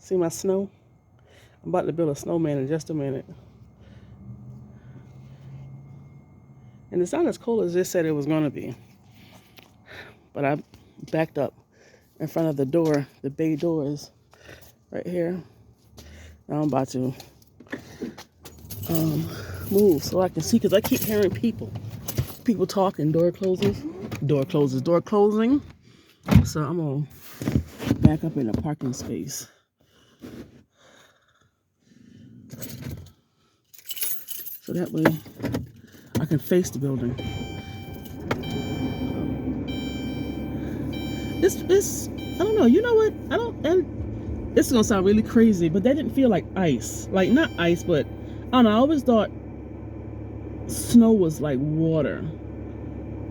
See my snow? I'm about to build a snowman in just a minute. And it's not as cold as they said it was going to be. But I backed up in front of the door. The bay door is right here. Now I'm about to move so I can see, because I keep hearing people. People talking, door closing. So I'm going to back up in a parking space. So that way I can face the building. It's I don't know, you know what? And this is gonna sound really crazy, but that didn't feel like ice. Like not ice, but I don't know, I always thought snow was like water.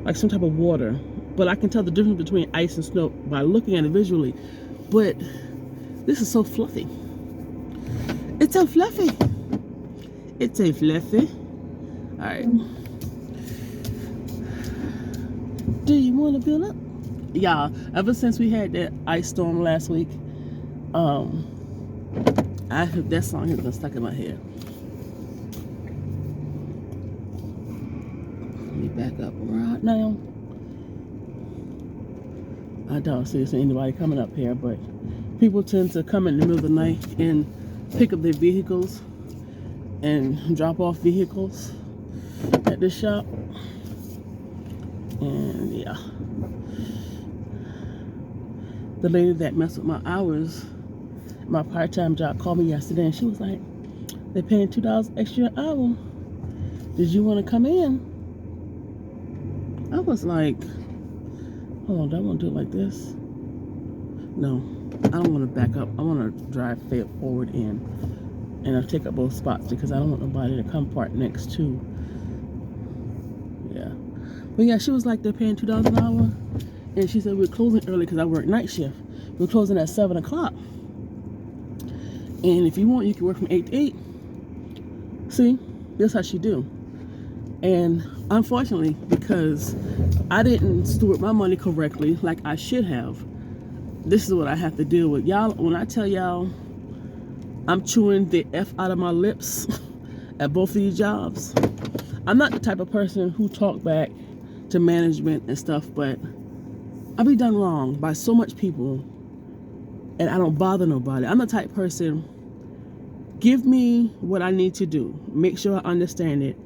Like some type of water. But I can tell the difference between ice and snow by looking at it visually. But this is so fluffy. It's so fluffy. It's so fluffy. Alright. Do you want to build up? Y'all, ever since we had that ice storm last week, that song has been stuck in my head. Let me back up right now. I don't see anybody coming up here, but people tend to come in the middle of the night and pick up their vehicles and drop off vehicles at this shop. And yeah, the lady that messed with my hours, my part-time job, called me yesterday, and she was like, they're paying $2 extra an hour. Did you want to come in? I was like, hold on, do I want to do it like this? No, I don't want to back up. I want to drive forward in, and I'll take up both spots because I don't want nobody to come park next to. Yeah. But yeah, she was like, they're paying $2 an hour. And she said, we're closing early because I work night shift. We're closing at 7 o'clock. And if you want, you can work from 8 to 8. See, that's how she do. And unfortunately, because I didn't steward my money correctly like I should have, this is what I have to deal with. Y'all, when I tell y'all I'm chewing the F out of my lips at both of these jobs, I'm not the type of person who talk back to management and stuff, but I be done wrong by so much people and I don't bother nobody. I'm the type person, give me what I need to do, make sure I understand it,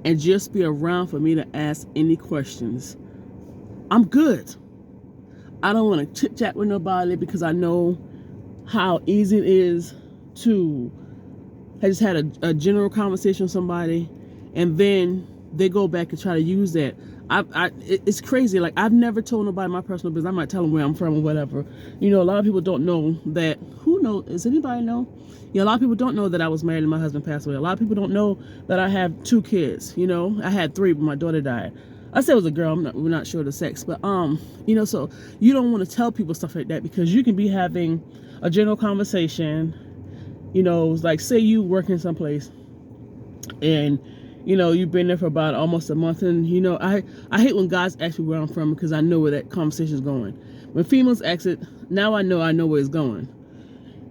and just be around for me to ask any questions. I'm good. I don't want to chit chat with nobody because I know how easy it is to I just had a general conversation with somebody and then they go back and try to use that. It's crazy. Like, I've never told nobody my personal business. I might tell them where I'm from or whatever. You know, a lot of people don't know that. Who knows? Does anybody know? Yeah, a lot of people don't know that I was married and my husband passed away. A lot of people don't know that I have 2 kids. You know, I had 3, but my daughter died. I said it was a girl. We're not sure of the sex, but you know, so you don't want to tell people stuff like that because you can be having a general conversation. You know, like say you working someplace, and you know, you've been there for about almost a month, and you know, I hate when guys ask me where I'm from because I know where that conversation is going. When females ask it, now I know where it's going.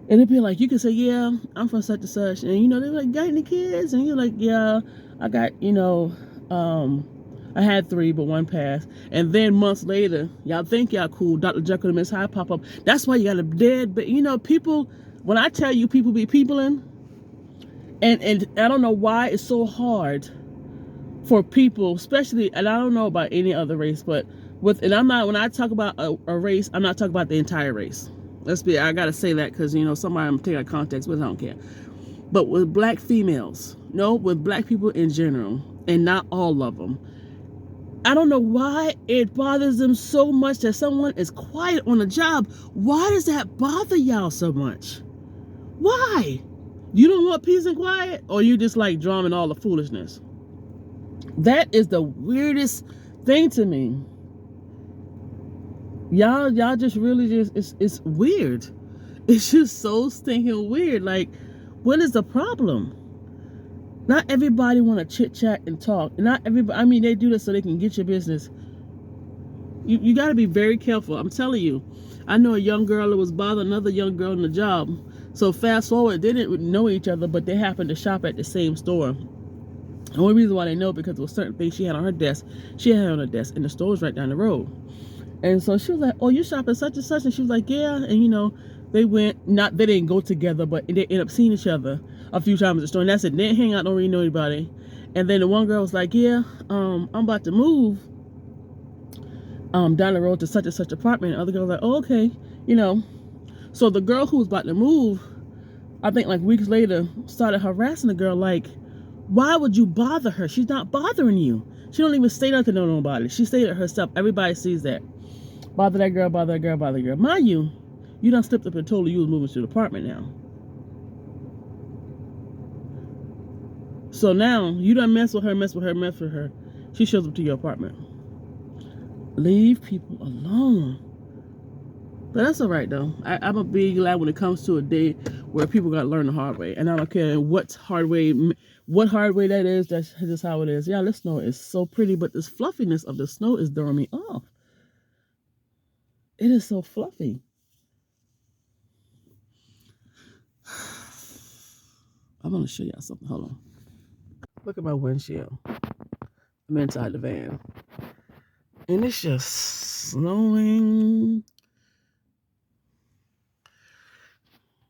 And it'd be like, you can say, yeah, I'm from such and such, and you know, they're like, got any kids? And you're like, yeah, I got, you know, I had 3, but 1 passed. And then months later, y'all think y'all cool, Dr. Jekyll and Miss Hyde pop up. That's why you got a dead, but you know, people, when I tell you people be peopling, and I don't know why it's so hard for people, especially, and I don't know about any other race, but when I talk about a race, I'm not talking about the entire race. I gotta say that because, you know, somebody I'm taking out of context with, I don't care. But with black females, no, with black people in general, and not all of them, I don't know why it bothers them so much that someone is quiet on a job. Why does that bother y'all so much? Why? You don't want peace and quiet? Or you just like drama and all the foolishness? That is the weirdest thing to me. Y'all just really it's weird. It's just so stinking weird. Like, what is the problem? Not everybody want to chit chat and talk. Not everybody, I mean, they do this so they can get your business. You got to be very careful. I'm telling you. I know a young girl that was bothering another young girl in the job. So fast forward, they didn't know each other, but they happened to shop at the same store. The only reason why they know because there was certain things she had on her desk. She had on her desk, and the store was right down the road. And so she was like, "Oh, you shop at such and such," and she was like, "Yeah." And they went. Not they didn't go together, but they ended up seeing each other a few times at the store. And that's it. They didn't hang out, don't really know anybody. And then the one girl was like, "Yeah, I'm about to move down the road to such and such apartment." And the other girl was like, "Oh, okay," you know. So the girl who was about to move, I think like weeks later, started harassing the girl like, "Why would you bother her? She's not bothering you. She don't even say nothing to nobody. She stayed it herself. Everybody sees that. Bother that girl, bother that girl, bother that girl." Mind you, you done slipped up and told her you was moving to the apartment now. So now you done mess with her. She shows up to your apartment. Leave people alone. But that's all right though. I'm a big glad when it comes to a day where people got to learn the hard way, and I don't care what hard way that is. That's just how it is. Yeah, this snow is so pretty, but this fluffiness of the snow is throwing me off. It is so fluffy. I'm gonna show y'all something. Hold on. Look at my windshield. I'm inside the van, and it's just snowing.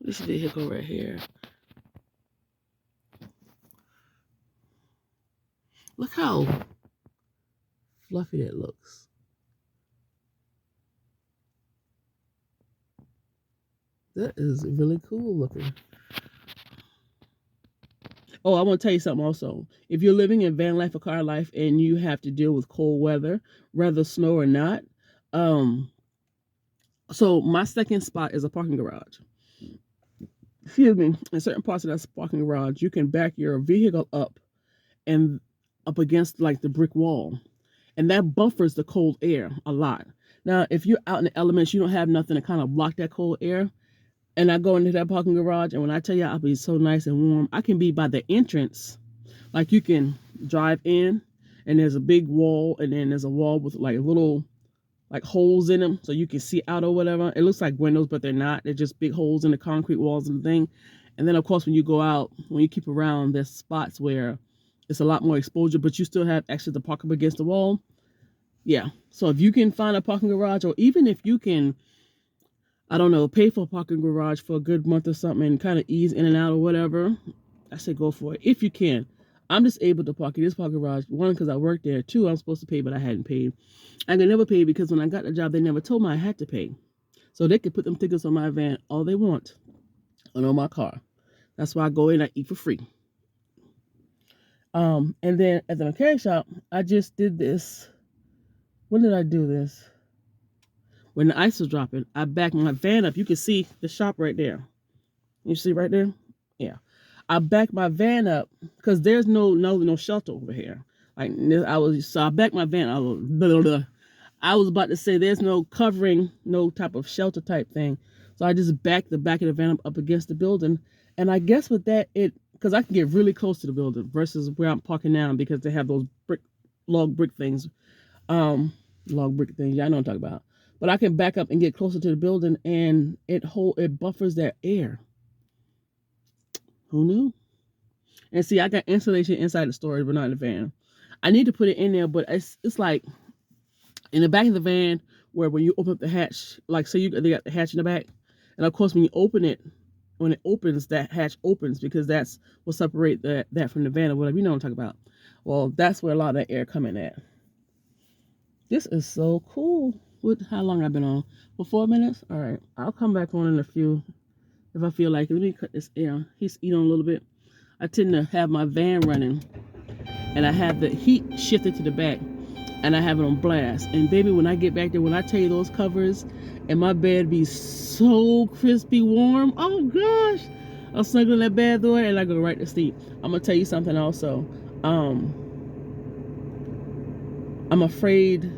This vehicle right here. Look how fluffy that looks. That is really cool looking. Oh, I want to tell you something also. If you're living in van life or car life and you have to deal with cold weather, whether snow or not, so my second spot is a parking garage. Excuse me. In certain parts of that parking garage, you can back your vehicle up and up against like the brick wall, and that buffers the cold air a lot. Now, if you're out in the elements, you don't have nothing to kind of block that cold air. And I go into that parking garage, and when I tell you I'll be so nice and warm, I can be by the entrance. Like you can drive in, and there's a big wall, and then there's a wall with like little like holes in them, so you can see out or whatever. It looks like windows, but they're not. They're just big holes in the concrete walls and the thing. And then of course when you go out, when you keep around, there's spots where it's a lot more exposure, but you still have access to park up against the wall. Yeah. So if you can find a parking garage, or even if you can, I don't know, pay for a parking garage for a good month or something and kind of ease in and out or whatever, I say go for it if you can. I'm just able to park in this parking garage. One, because I work there. Two, I'm supposed to pay, but I hadn't paid. I could never pay because when I got the job, they never told me I had to pay. So they could put them tickets on my van all they want and on my car. That's why I go in and I eat for free. And then at the mechanic shop, I just did this. When did I do this? When the ice was dropping, I backed my van up. You can see the shop right there. You see right there? Yeah. I backed my van up because there's no shelter over here. Like I backed my van. I was about to say there's no covering, no type of shelter type thing. So I just backed the back of the van up against the building. And I guess with that, because I can get really close to the building versus where I'm parking now because they have those log brick things. Yeah, I know what I'm talking about. But I can back up and get closer to the building, and it buffers that air. Who knew? And see, I got insulation inside the storage, but not in the van. I need to put it in there, but it's like in the back of the van where when you open up the hatch, like say they got the hatch in the back, and of course when you open it, when it opens, that hatch opens because that's what separate that from the van or whatever. You know what I'm talking about. Well, that's where a lot of that air coming at. This is so cool. How long I've been on? For 4 minutes? All right. I'll come back on in a few if I feel like it. Let me cut this air. He's eating on a little bit. I tend to have my van running, and I have the heat shifted to the back, and I have it on blast. And baby, when I get back there, when I tell you those covers, and my bed be so crispy warm, oh gosh, I'll snuggle in that bed door and I go right to sleep. I'm gonna tell you something also. I'm afraid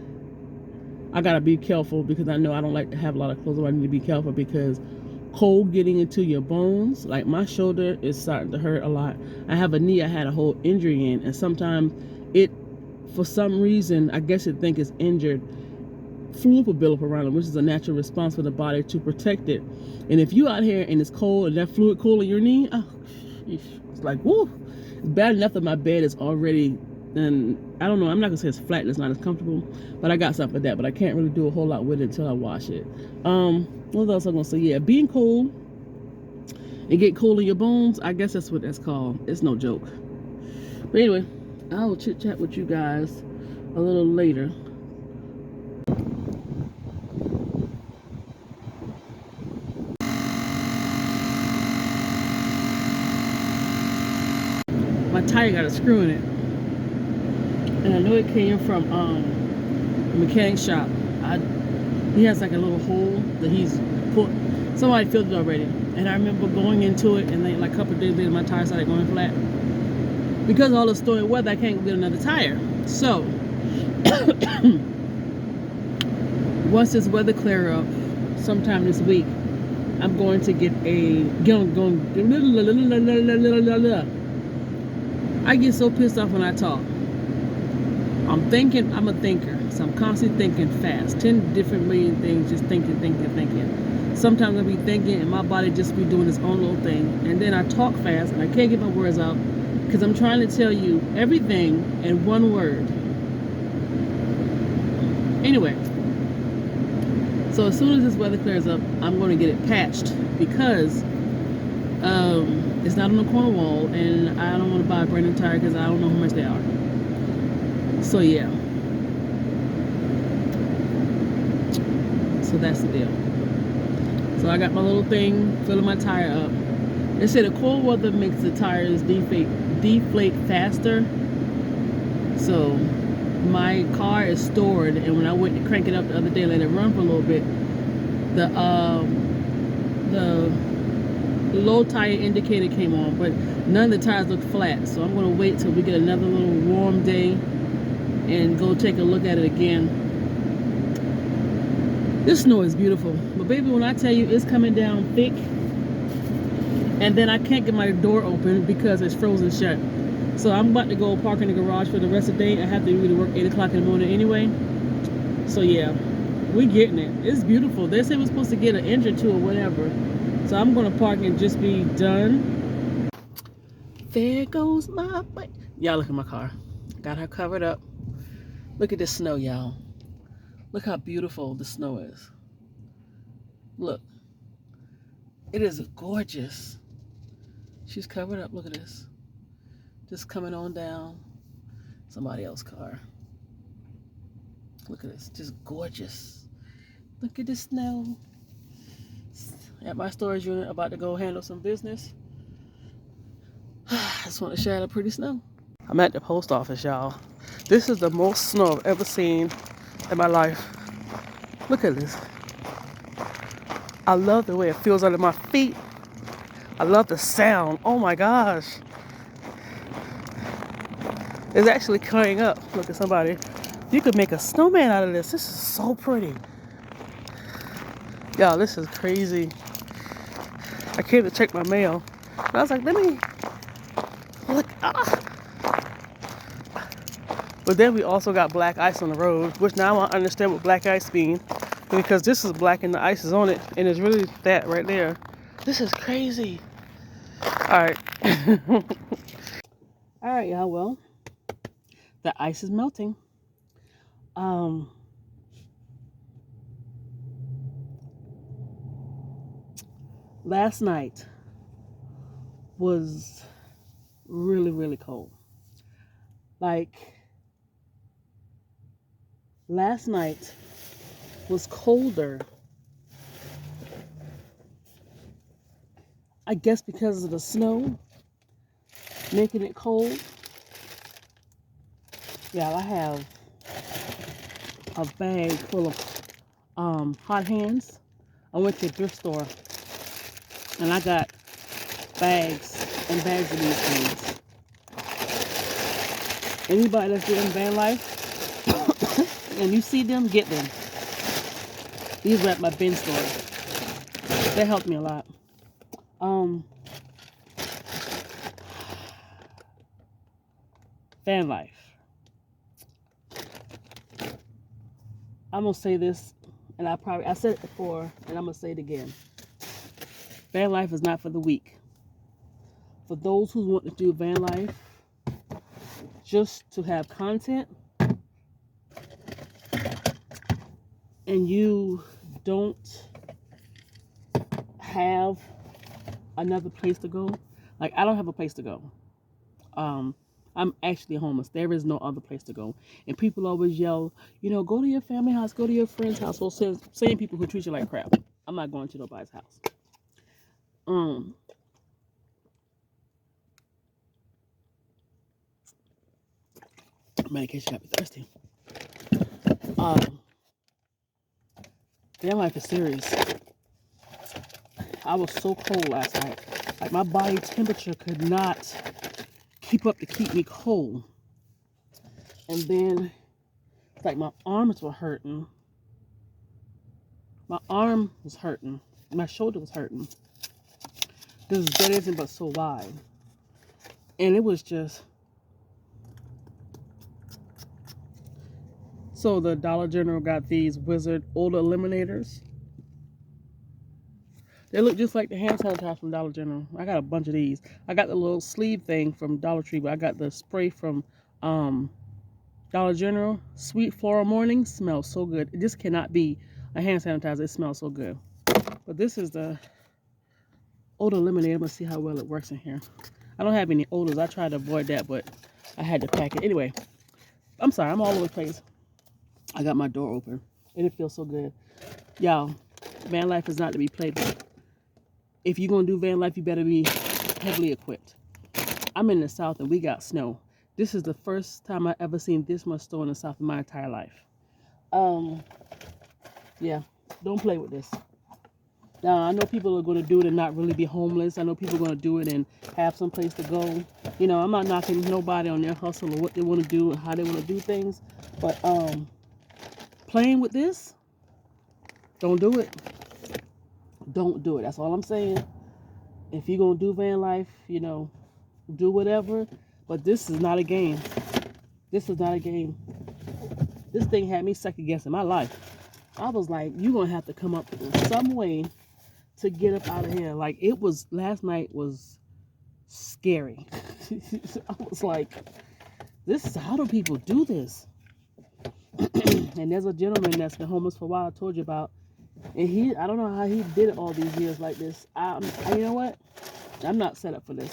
I gotta be careful because I know I don't like to have a lot of clothes on. I need to be careful because cold getting into your bones, like my shoulder is starting to hurt a lot. I have a knee I had a whole injury in, and sometimes it, for some reason, I guess it think it's injured. fluid will build up around it, which is a natural response for the body to protect it. And if you out here and it's cold and that fluid cooling your knee, oh, it's like, woo. It's bad enough that my bed is already, and I don't know, I'm not gonna say it's flat, it's not as comfortable, but I got something for that, but I can't really do a whole lot with it until I wash it. What else I'm gonna say? Yeah, being cold and get cold in your bones, I guess that's what that's called. It's no joke. But anyway, I will chit chat with you guys a little later. My tire got a screw in it, and I know it came from a mechanic shop. He has like a little hole that he's put. Somebody filled it already, and I remember going into it, and then like a couple of days later, my tire started going flat because of all the stormy weather. I can't get another tire. So once this weather clear up, sometime this week, I'm going to get I get so pissed off when I talk. I'm a thinker, so I'm constantly thinking fast. 10 different million things, just thinking. Sometimes I'll be thinking and my body just be doing its own little thing. And then I talk fast and I can't get my words out because I'm trying to tell you everything in one word. Anyway, so as soon as this weather clears up, I'm going to get it patched because it's not on the corner wall, and I don't want to buy a brand new tire because I don't know how much they are. So yeah. So that's the deal. So I got my little thing filling my tire up. They say the cold weather makes the tires deflate faster. So my car is stored, and when I went to crank it up the other day, let it run for a little bit, the low tire indicator came on, but none of the tires look flat. So I'm going to wait till we get another little warm day and go take a look at it again. This snow is beautiful, but baby, when I tell you it's coming down thick, and then I can't get my door open because it's frozen shut. So I'm about to go park in the garage for the rest of the day. I have to really work 8 o'clock in the morning anyway. So yeah, we're getting it. It's beautiful. They said we're supposed to get an inch or two or whatever. So I'm gonna park and just be done. There goes my bike. Y'all look at my car. Got her covered up. Look at this snow, y'all. Look how beautiful the snow is. Look. It is gorgeous. She's covered up. Look at this. Just coming on down. Somebody else's car. Look at this. Just gorgeous. Look at the snow. At my storage unit, about to go handle some business. I just want to share the pretty snow. I'm at the post office, y'all. This is the most snow I've ever seen in my life. Look at this. I love the way it feels under my feet. I love the sound. Oh my gosh. It's actually clearing up. Look at somebody. You could make a snowman out of this. This is so pretty. Y'all, this is crazy. I came to check my mail. And I was like, let me look. But then we also got black ice on the road, which now I understand what black ice means, because this is black and the ice is on it, and it's really that right there. This is crazy. All right. All right, y'all. Well, the ice is melting. Last night was really, really cold. Like, last night was colder, I guess because of the snow making it cold. Yeah, I have a bag full of hot hands. I went to a thrift store and I got bags and bags of these things. Anybody that's doing van life and you see them, get them. These were at my bin store. That helped me a lot. Van life. I'm gonna say this, and I said it before, and I'm gonna say it again. Van life is not for the weak. For those who want to do van life just to have content, and you don't have another place to go. Like, I don't have a place to go. Um, I'm actually homeless. There is no other place to go. And people always yell, go to your family house, go to your friend's house. Well, same people who treat you like crap. I'm not going to nobody's house. Um, Medication got me thirsty. Their life is serious. I was so cold last night. Like, my body temperature could not keep up to keep me cold. And then, like, my arms were hurting. My arm was hurting. My shoulder was hurting. Because the bed isn't but so wide. And it was just... So the Dollar General got these Wizard odor eliminators. They look just like the hand sanitizer from Dollar General. I got a bunch of these. I got the little sleeve thing from Dollar Tree, but I got the spray from Dollar General. Sweet Floral Morning. Smells so good. It just cannot be a hand sanitizer. It smells so good. But this is the odor eliminator. Let's see how well it works in here. I don't have any odors. I tried to avoid that, but I had to pack it. Anyway, I'm sorry. I'm all over the place. I got my door open, and it feels so good. Y'all, van life is not to be played with. If you're going to do van life, you better be heavily equipped. I'm in the South, and we got snow. This is the first time I ever seen this much snow in the South in my entire life. Yeah, don't play with this. Now, I know people are going to do it and not really be homeless. I know people are going to do it and have some place to go. I'm not knocking nobody on their hustle or what they want to do and how they want to do things. But playing with this, don't do it. Don't do it. That's all I'm saying. If you're going to do van life, do whatever. But this is not a game. This is not a game. This thing had me second guessing my life. I was like, you're going to have to come up with some way to get up out of here. Like, last night was scary. I was like, how do people do this? And there's a gentleman that's been homeless for a while I told you about. And I don't know how he did it all these years like this. You know what? I'm not set up for this.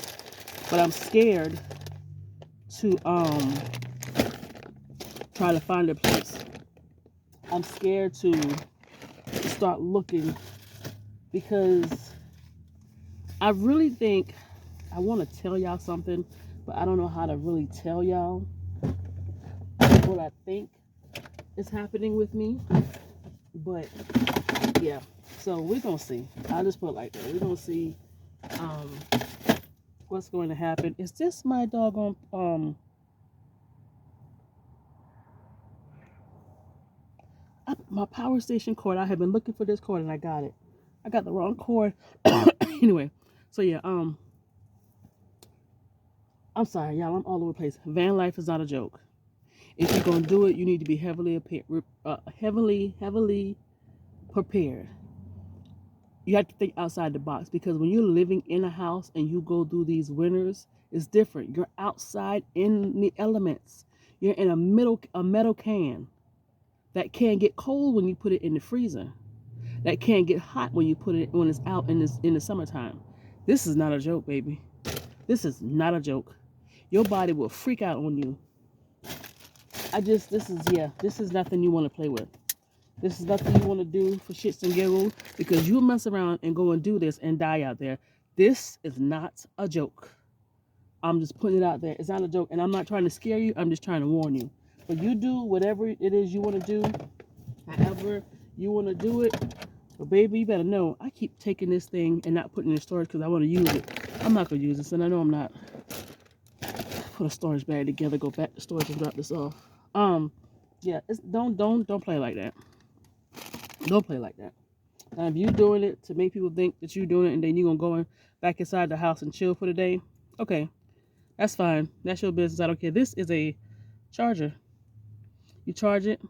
But I'm scared to try to find a place. I'm scared to start looking because I really think I want to tell y'all something, but I don't know how to really tell y'all what I think is happening with me. But yeah, so we're gonna see. I'll just put it like that. We're gonna see what's going to happen. Is this my doggone my power station cord? I have been looking for this cord and I got it. I got the wrong cord. Anyway, so yeah, I'm sorry, y'all. I'm all over the place. Van life is not a joke. If you're gonna do it, you need to be heavily prepared. You have to think outside the box because when you're living in a house and you go through these winters, it's different. You're outside in the elements. You're in a metal can that can get cold when you put it in the freezer. That can get hot when you put it when it's out in the summertime. This is not a joke, baby. This is not a joke. Your body will freak out on you. This is nothing you want to play with. This is nothing you want to do for shits and giggles because you'll mess around and go and do this and die out there. This is not a joke. I'm just putting it out there. It's not a joke. And I'm not trying to scare you. I'm just trying to warn you. But you do whatever it is you want to do, however you want to do it. But baby, you better know, I keep taking this thing and not putting it in storage because I want to use it. I'm not going to use this, and I know I'm not. Put a storage bag together, go back to storage and drop this off. Yeah, don't play like that. Don't play like that. Now, if you're doing it to make people think that you're doing it and then you're going to go back inside the house and chill for the day, okay, that's fine. That's your business. I don't care. This is a charger. You charge it,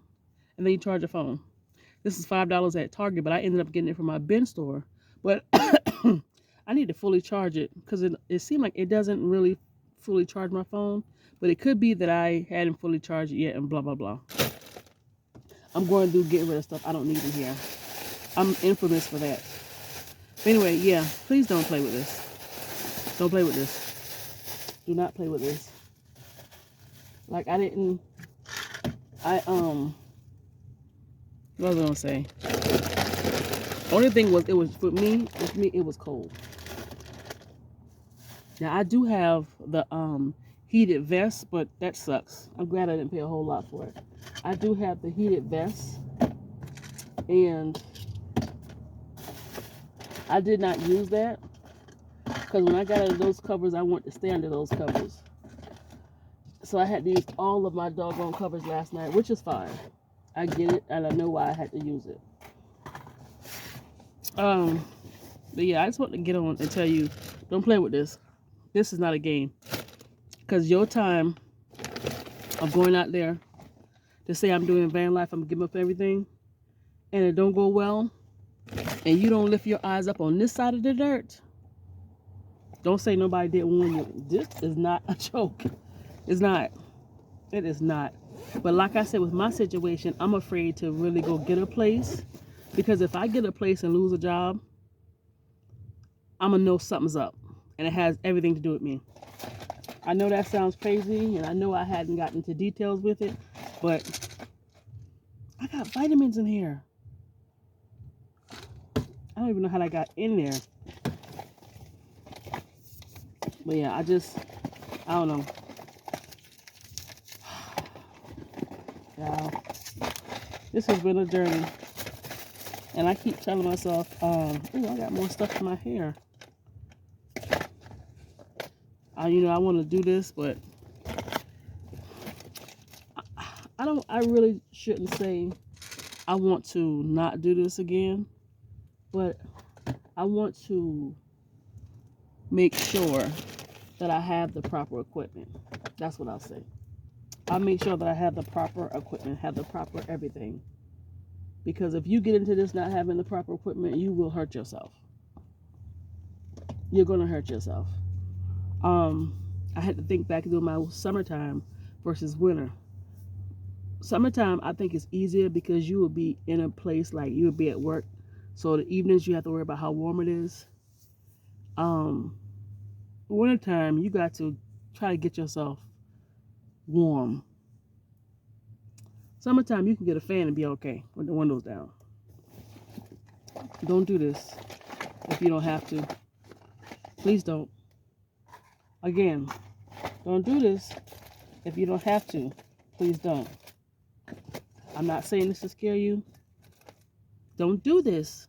and then you charge your phone. This is $5 at Target, but I ended up getting it from my bin store. But I need to fully charge it because it seemed like it doesn't really fully charge my phone. But it could be that I hadn't fully charged it yet and blah, blah, blah. I'm going to get rid of stuff I don't need in here. I'm infamous for that. But anyway, yeah, please don't play with this. Don't play with this. Do not play with this. Like what was I gonna say? Only thing was, with me, it was cold. Now I do have the heated vest, but that sucks. I'm glad I didn't pay a whole lot for it. I do have the heated vest, and I did not use that because when I got out of those covers, I wanted to stay under those covers. So I had to use all of my doggone covers last night, which is fine. I get it, and I know why I had to use it. But yeah, I just want to get on and tell you, don't play with this. This is not a game. Because your time of going out there to say I'm doing van life, I'm giving up everything, and it don't go well, and you don't lift your eyes up on this side of the dirt, don't say nobody didn't warn you. This is not a joke. It's not. It is not. But like I said, with my situation, I'm afraid to really go get a place, because if I get a place and lose a job, I'm going to know something's up, and it has everything to do with me. I know that sounds crazy, and I know I hadn't gotten into details with it, but I got vitamins in here. I don't even know how that got in there. But yeah, I don't know. Wow. This has been a journey. And I keep telling myself, I got more stuff in my hair. I want to do this, but I really shouldn't say I want to not do this again, but I want to make sure that I have the proper equipment. That's what I'll say. I'll make sure that I have the proper equipment, have the proper everything. Because if you get into this not having the proper equipment, you will hurt yourself. You're going to hurt yourself. I had to think back to my summertime versus winter. Summertime, I think, is easier because you will be in a place, like you will be at work. So the evenings, you have to worry about how warm it is. Wintertime, you got to try to get yourself warm. Summertime, you can get a fan and be okay with the windows down. Don't do this if you don't have to. Please don't. Again, don't do this if you don't have to. Please don't. I'm not saying this to scare you. Don't do this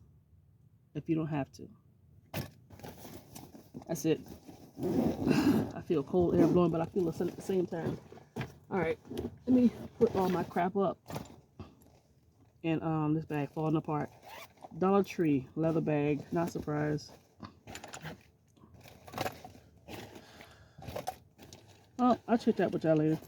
if you don't have to. That's it. I feel cold air blowing, but I feel the sun at the same time. All right, let me put all my crap up. And this bag falling apart. Dollar Tree leather bag, not surprised. Oh, I'll check that with y'all later.